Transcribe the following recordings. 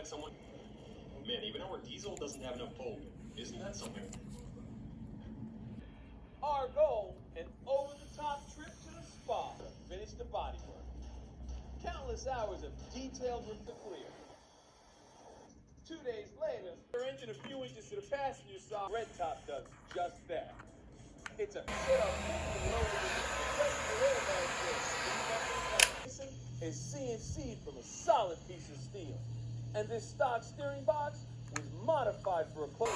someone? Man, even our diesel doesn't have enough bulb. Isn't that something? Our goal, an over-the-top trip to the spa to finish the bodywork. Countless hours of detailed work to clear. 2 days later, their engine a few inches to the passenger side. Red Top does just that. It's a setup is CNC'd from a solid piece of steel. And this stock steering box was modified for a close.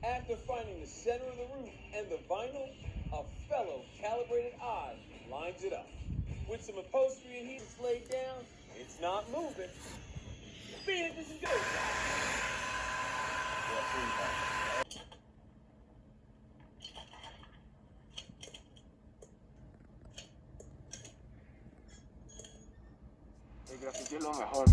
After finding the center of the roof and the vinyl, a fellow calibrated eye lines it up. With some upholstery and heat laid down, it's not moving. Phoenix is good. El graffiti es lo mejor.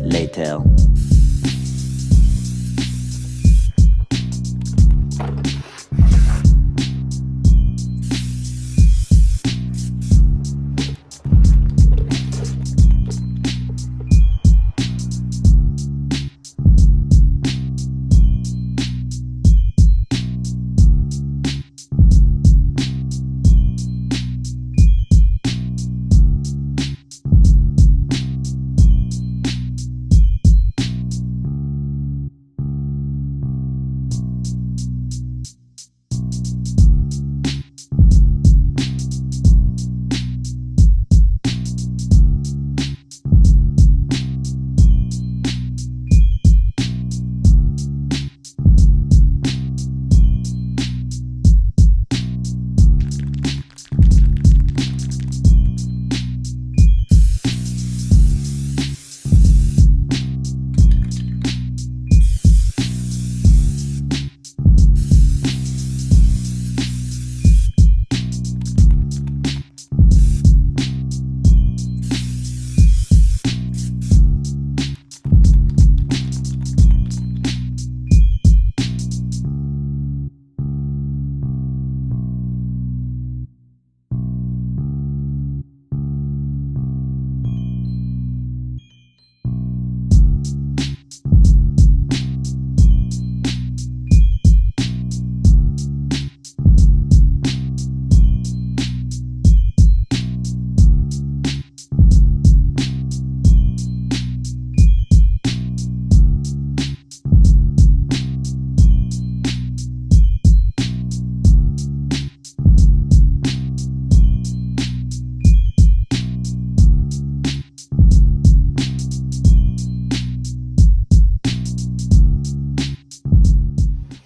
Later.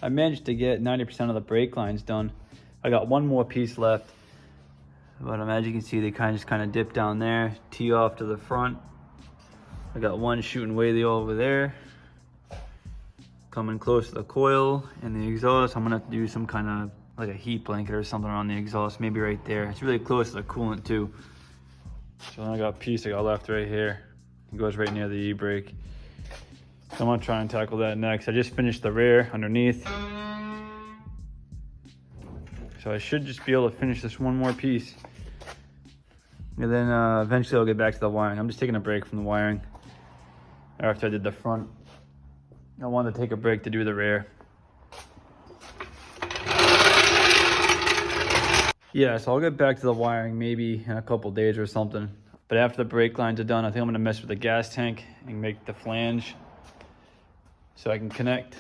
I managed to get 90% of the brake lines done. I got one more piece left, but as you can see, they just kind of dip down there, tee off to the front. I got one shooting way over there, coming close to the coil and the exhaust. I'm gonna have to do some kind of like a heat blanket or something on the exhaust, maybe right there. It's really close to the coolant too. So then I got a piece I got left right here. It goes right near the e-brake. So I'm gonna try and tackle that next. I just finished the rear underneath. So I should just be able to finish this one more piece. And then eventually I'll get back to the wiring. I'm just taking a break from the wiring after I did the front. I wanted to take a break to do the rear. Yeah, so I'll get back to the wiring maybe in a couple days or something. But after the brake lines are done, I think I'm gonna mess with the gas tank and make the flange so I can connect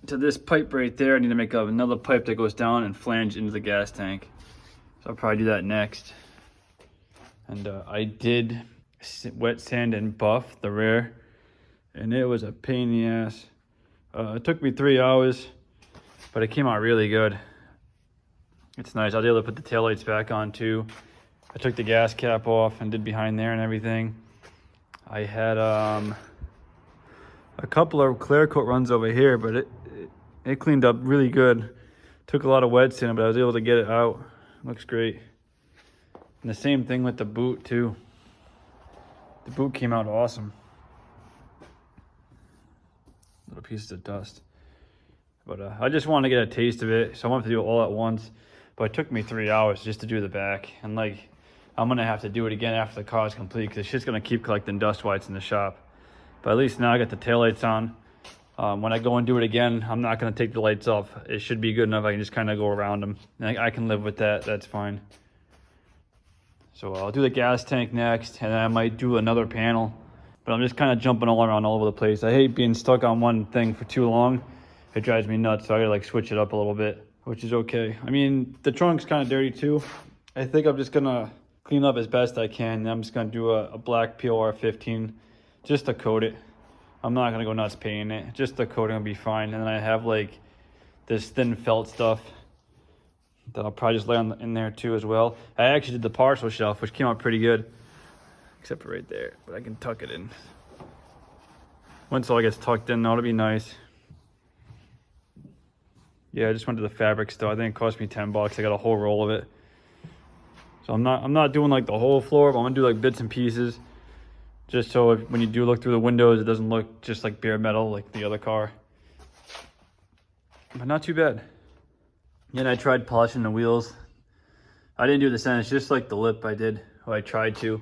to this pipe right there. I need to make another pipe that goes down and flange into the gas tank. So I'll probably do that next. And I did wet sand and buff the rear, and it was a pain in the ass. It took me 3 hours, but it came out really good. It's nice. I was able to put the taillights back on too. I took the gas cap off and did behind there and everything. I had a couple of clear coat runs over here, but it cleaned up really good. Took a lot of wet sand, but I was able to get it out. Looks great. And the same thing with the boot too. The boot came out awesome. Little pieces of dust. But I just wanted to get a taste of it, so I wanted to do it all at once. But it took me 3 hours just to do the back. And like, I'm gonna have to do it again after the car is complete, because it's just gonna keep collecting dust while it's in the shop. But at least now I got the taillights on. When I go and do it again, I'm not gonna take the lights off. It should be good enough. I can just kind of go around them. And I can live with that. That's fine. So I'll do the gas tank next, and then I might do another panel. But I'm just kind of jumping all around all over the place. I hate being stuck on one thing for too long. It drives me nuts, so I gotta like switch it up a little bit, which is okay. I mean, the trunk's kind of dirty too. I think I'm just gonna clean up as best I can. I'm just gonna do a black POR 15 just to coat it. I'm not gonna go nuts painting it. Just the coating will be fine. And then I have like this thin felt stuff that I'll probably just lay on in there too as well. I actually did the parcel shelf, which came out pretty good, except for right there, but I can tuck it in. Once all gets tucked in, that'll be nice. Yeah, I just went to the fabric store. I think it cost me $10. I got a whole roll of it. So I'm not doing like the whole floor, but I'm gonna do like bits and pieces, just so when you do look through the windows, it doesn't look just like bare metal like the other car. But not too bad. And I tried polishing the wheels. I didn't do the center, it's just like the lip I did, or I tried to.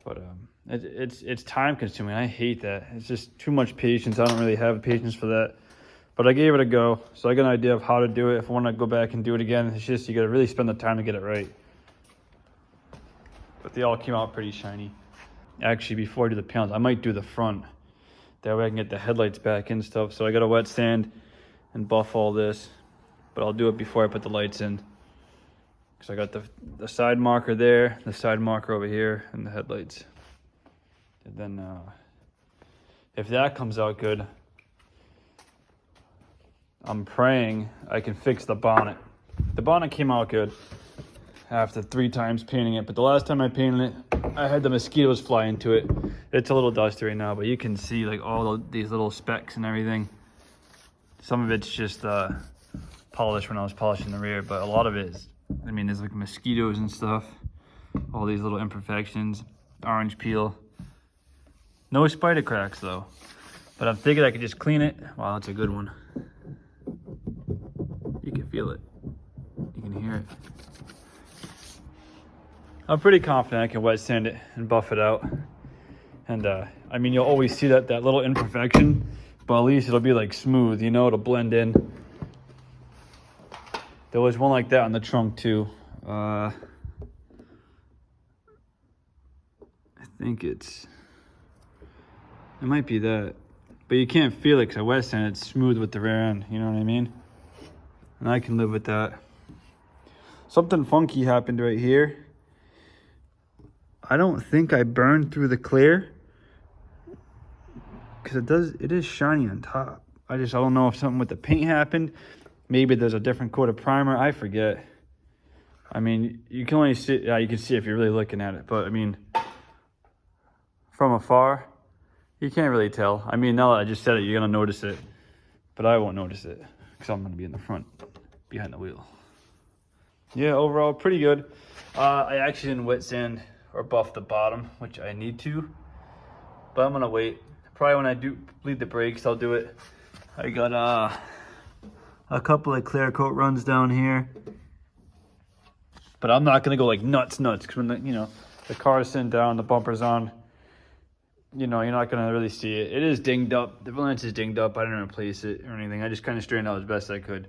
But it's time consuming. I hate that. It's just too much patience. I don't really have patience for that. But I gave it a go, so I got an idea of how to do it. If I want to go back and do it again, it's just you got to really spend the time to get it right. But they all came out pretty shiny. Actually, before I do the panels, I might do the front. That way I can get the headlights back and stuff. So I got to wet sand and buff all this. But I'll do it before I put the lights in. Because I got the side marker there, the side marker over here, and the headlights. And then if that comes out good, I'm praying I can fix the bonnet. The bonnet came out good after 3 times painting it, but the last time I painted it, I had the mosquitoes fly into it. It's a little dusty right now, but you can see like all these little specks and everything. Some of it's just polished when I was polishing the rear, but a lot of it is, I mean, there's like mosquitoes and stuff. All these little imperfections, orange peel. No spider cracks though, but I'm thinking I could just clean it. Wow, that's a good one. You can feel it. You can hear it. I'm pretty confident I can wet sand it and buff it out. And I mean, you'll always see that little imperfection, but at least it'll be like smooth, you know, it'll blend in. There was one like that on the trunk too. I think it might be that, but you can't feel it because I wet sand it's smooth with the rear end, you know what I mean? And I can live with that. Something funky happened right here. I don't think I burned through the clear, because it is shiny on top. I don't know if something with the paint happened. Maybe there's a different coat of primer, I forget. I mean, you can only see, you can see if you're really looking at it, but I mean, from afar, you can't really tell. I mean, now that I just said it, you're gonna notice it, but I won't notice it because I'm gonna be in the front, behind the wheel. Yeah, overall, pretty good. I actually didn't wet sand or buff the bottom, which I need to, but I'm gonna wait. Probably when I do bleed the brakes, I'll do it. I got a couple of clear coat runs down here, but I'm not gonna go like nuts because when the car is sitting down, the bumper's on, you're not gonna really see it. It is dinged up. The flange is dinged up. I didn't replace it or anything. I just kind of straightened out as best I could.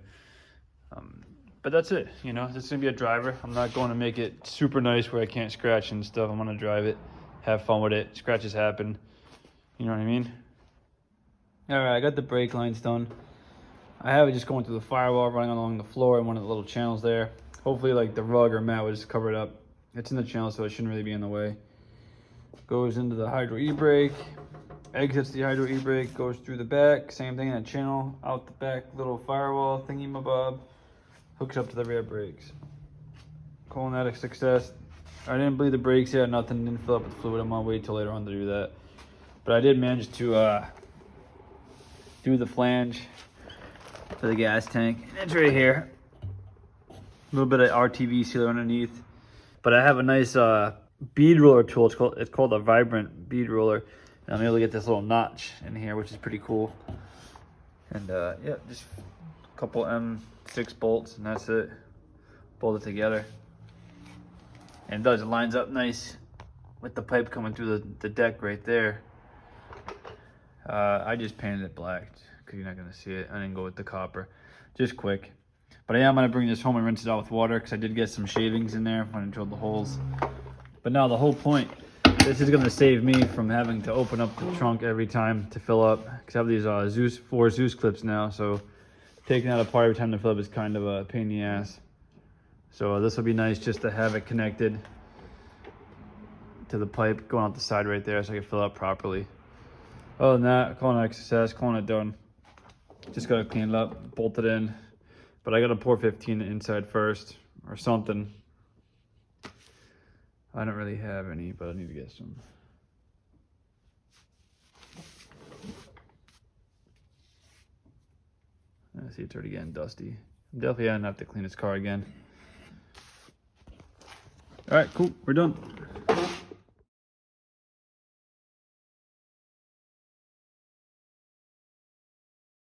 But that's it. This is gonna be a driver. I'm not going to make it super nice where I can't scratch and stuff. I'm gonna drive it, have fun with it. Scratches happen. You know what I mean? All right, I got the brake lines done. I have it just going through the firewall, running along the floor and one of the little channels there. Hopefully like the rug or mat would just cover it up. It's in the channel, so it shouldn't really be in the way. Goes into the hydro e-brake, exits the hydro e-brake, goes through the back, same thing in the channel, out the back little firewall thingy-mabob, hooks up to the rear brakes. Calling that a success. I didn't bleed the brakes yet, nothing, didn't fill up with fluid. I'm gonna wait till later on to do that. But I did manage to do the flange for the gas tank. And it's right here. A little bit of RTV sealer underneath. But I have a nice bead roller tool. It's called a Vibrant bead roller. And I'm able to get this little notch in here, which is pretty cool. And yeah, just a couple M6 bolts and that's it. Bolt it together. And it lines up nice with the pipe coming through the deck right there. I just painted it black because you're not gonna see it. I didn't go with the copper, just quick. But I am gonna bring this home and rinse it out with water because I did get some shavings in there when I drilled the holes. But now the whole point, this is gonna save me from having to open up the trunk every time to fill up. Because I have these four Zeus clips now, so taking that apart every time to fill up is kind of a pain in the ass. So this will be nice just to have it connected to the pipe going out the side right there so I can fill up properly. Other than that, calling it a success, calling it done. Just gotta clean it up, bolt it in. But I gotta pour 15 inside first or something. I don't really have any, but I need to get some. I see it's already getting dusty. I'm definitely gonna have to clean this car again. All right, cool, we're done.